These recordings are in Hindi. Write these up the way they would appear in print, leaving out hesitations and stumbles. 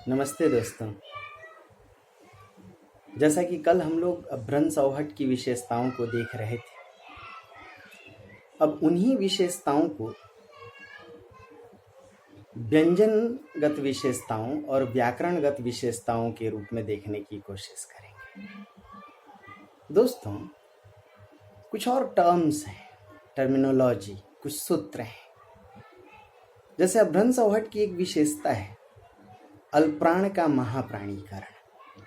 नमस्ते दोस्तों। जैसा कि कल हम लोग भ्रंश औहट की विशेषताओं को देख रहे थे, अब उन्हीं विशेषताओं को व्यंजनगत विशेषताओं और व्याकरणगत विशेषताओं के रूप में देखने की कोशिश करेंगे। दोस्तों, कुछ और टर्म्स हैं, टर्मिनोलॉजी, कुछ सूत्र हैं। जैसे अभ्रंश औहट की एक विशेषता है अल्पप्राण का महाप्राणीकरण।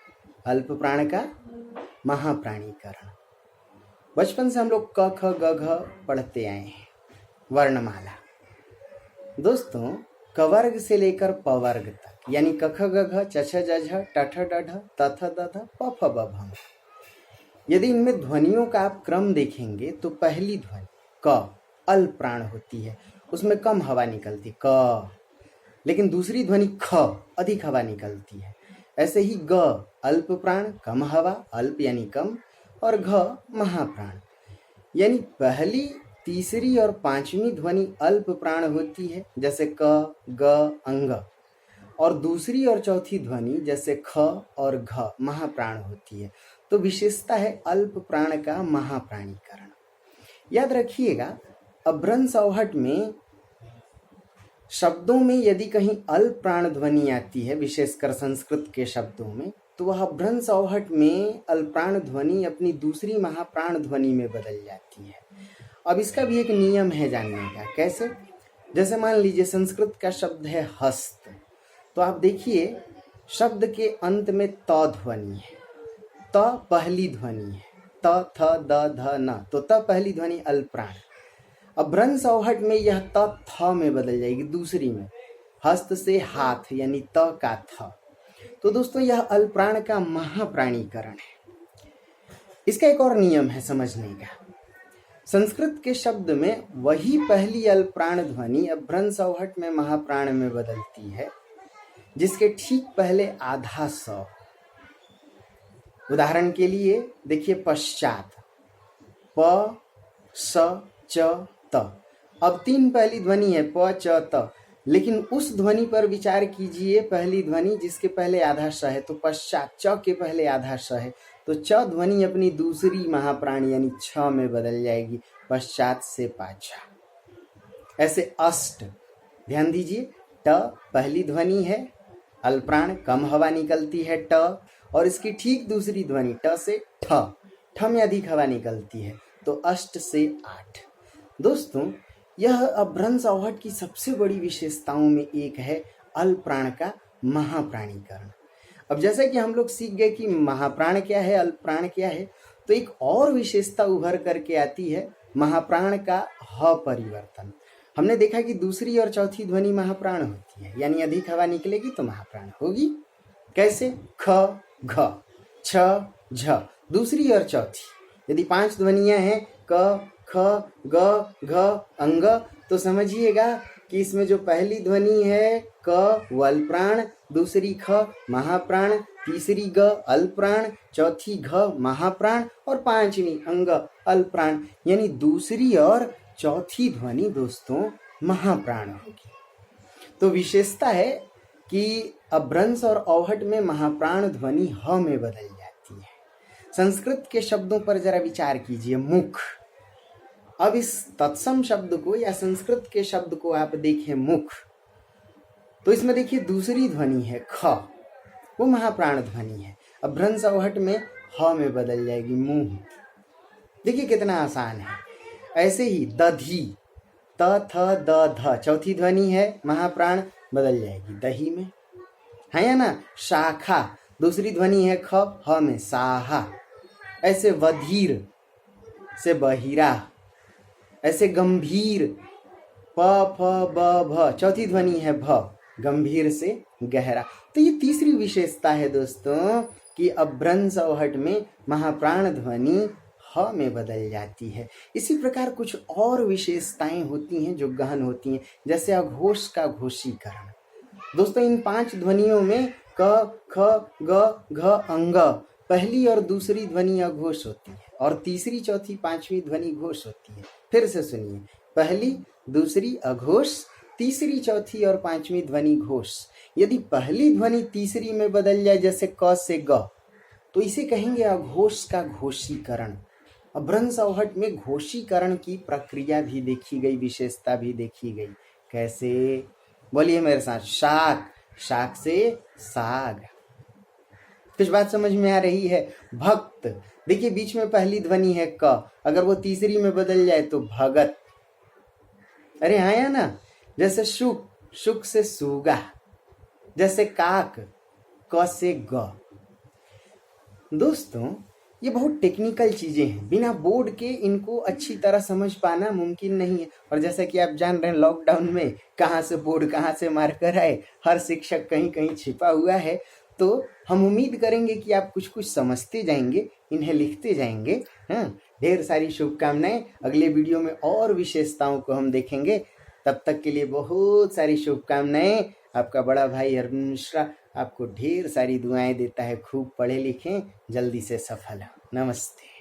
अल्प प्राण का महाप्राणीकरण। बचपन से हम लोग क ख ग घ पढ़ते आए हैं, वर्णमाला। दोस्तों, क वर्ग से लेकर प वर्ग तक, यानी क ख ग घ च छ ज झ ट ठ ड ढ त थ द ध प फ ब भ म। यदि इनमें ध्वनियों का आप क्रम देखेंगे तो पहली ध्वनि क अल्प प्राण होती है, उसमें कम हवा निकलती क। लेकिन दूसरी ध्वनि ख अधिक हवा निकलती है। ऐसे ही ग अल्प प्राण कम हवा, अल्प यानी कम, और घ महाप्राण यानी पहली, तीसरी और पांचवी ध्वनि अल्प प्राण होती है, जैसे क ग अंग, और दूसरी और चौथी ध्वनि जैसे ख और घ महाप्राण होती है। तो विशेषता है अल्प प्राण का महाप्राणीकरण। याद रखिएगा, अभ्रंश औहट में शब्दों में यदि कहीं अल्प प्राण ध्वनि आती है, विशेषकर संस्कृत के शब्दों में, तो वह अभ्रंश औहट में अल्प प्राण ध्वनि अपनी दूसरी महाप्राण ध्वनि में बदल जाती है। अब इसका भी एक नियम है जानने का। कैसे? जैसे मान लीजिए संस्कृत का शब्द है हस्त, तो आप देखिए शब्द के अंत में त ध्वनि है, त पहली ध्वनि है, त थ द ध न, तो त पहली ध्वनि अल्प प्राण। अभ्रंश औहट में यह त थ में बदल जाएगी, दूसरी में, हस्त से हाथ यानी त का थ। तो दोस्तों, यह अल्प प्राण का महाप्राणीकरण है। इसका एक और नियम है समझने का। संस्कृत के शब्द में वही पहली अल्प प्राण ध्वनि अभ्रंश औहट में महाप्राण में बदलती है, जिसके ठीक पहले आधा स। उदाहरण के लिए देखिए पश्चात, प स च त। अब तीन पहली ध्वनि है प च त, लेकिन उस ध्वनि पर विचार कीजिए, पहली ध्वनि जिसके पहले आधा स है, तो पश्चात च के पहले आधा स है, तो च ध्वनि अपनी दूसरी महाप्राण यानी छ में बदल जाएगी, पश्चात से पाछा। ऐसे अष्ट, ध्यान दीजिए, ट पहली ध्वनि है, अल्प प्राण कम हवा निकलती है ट, और इसकी ठीक दूसरी ध्वनि ट से ठ, ठ में अधिक हवा निकलती है, तो अष्ट से आठ। दोस्तों, यह अभ्रंश औहट की सबसे बड़ी विशेषताओं में एक है अल्प प्राण का महाप्राणीकरण। अब जैसा कि हम लोग सीख गए कि महाप्राण क्या है, अल्प प्राण क्या है, तो एक और विशेषता उभर करके आती है महाप्राण का ह परिवर्तन। हमने देखा कि दूसरी और चौथी ध्वनि महाप्राण होती है, यानी अधिक हवा निकलेगी तो महाप्राण होगी। कैसे? ख घ छ झ, दूसरी और चौथी। यदि पांच ध्वनियां हैं क ख ग घ अंग, तो समझिएगा कि इसमें जो पहली ध्वनि है क वो अल्प प्राण, दूसरी ख महाप्राण, तीसरी ग अल्प प्राण, चौथी घ महाप्राण, और पांचवी अंग अल्प प्राण, यानी दूसरी और चौथी ध्वनि दोस्तों महाप्राण होगी। तो विशेषता है कि अभ्रंश और औहट में महाप्राण ध्वनि ह में बदल जाती है। संस्कृत के शब्दों पर जरा विचार कीजिए, मुख। अब इस तत्सम शब्द को या संस्कृत के शब्द को आप देखें मुख, तो इसमें देखिए दूसरी ध्वनि है ख, वो महाप्राण ध्वनि है, अभ्रंश औहट में ह में बदल जाएगी, मुंह। देखिए कितना आसान है। ऐसे ही दधी, त थ द ध, चौथी ध्वनि है महाप्राण, बदल जाएगी दही में, है या ना। शाखा, दूसरी ध्वनि है ख, ह में, साहा। ऐसे वधीर से बहिरा। ऐसे गंभीर, प फ ब भ, चौथी ध्वनि है भ, गंभीर से गहरा। तो ये तीसरी विशेषता है दोस्तों कि अभ्रंश औहट में महाप्राण ध्वनि ह में बदल जाती है। इसी प्रकार कुछ और विशेषताएं होती हैं जो गहन होती हैं, जैसे अघोष का घोषीकरण। दोस्तों, इन पांच ध्वनियों में क ख ग घ अंग, पहली और दूसरी ध्वनि अघोष होती है, और तीसरी चौथी पांचवी ध्वनि घोष होती है। फिर से सुनिए, पहली दूसरी अघोष, तीसरी चौथी और पांचवी ध्वनि घोष। यदि पहली ध्वनि तीसरी में बदल जाए जैसे क से ग, तो इसे कहेंगे अघोष का घोषीकरण। अभ्रंश अवहट में घोषीकरण की प्रक्रिया भी देखी गई, विशेषता भी देखी गई। कैसे? बोलिए मेरे साथ। शाक, शाक से साग। कुछ बात समझ में आ रही है? भक्त, देखिए बीच में पहली ध्वनि है क, अगर वो तीसरी में बदल जाए तो भगत। अरे आया ना? जैसे शुक, शुक से सूगा। जैसे काक, क से ग। दोस्तों ये बहुत टेक्निकल चीजें हैं, बिना बोर्ड के इनको अच्छी तरह समझ पाना मुमकिन नहीं है। और जैसा कि आप जान रहे हैं लॉकडाउन में कहाँ से बोर्ड कहाँ से मार्कर आए, हर शिक्षक कहीं कहीं छिपा हुआ है। तो हम उम्मीद करेंगे कि आप कुछ कुछ समझते जाएंगे, इन्हें लिखते जाएंगे। हाँ, ढेर सारी शुभकामनाएं। अगले वीडियो में और विशेषताओं को हम देखेंगे। तब तक के लिए बहुत सारी शुभकामनाएं। आपका बड़ा भाई अरविंद मिश्रा आपको ढेर सारी दुआएं देता है। खूब पढ़े लिखें, जल्दी से सफल हो। नमस्ते।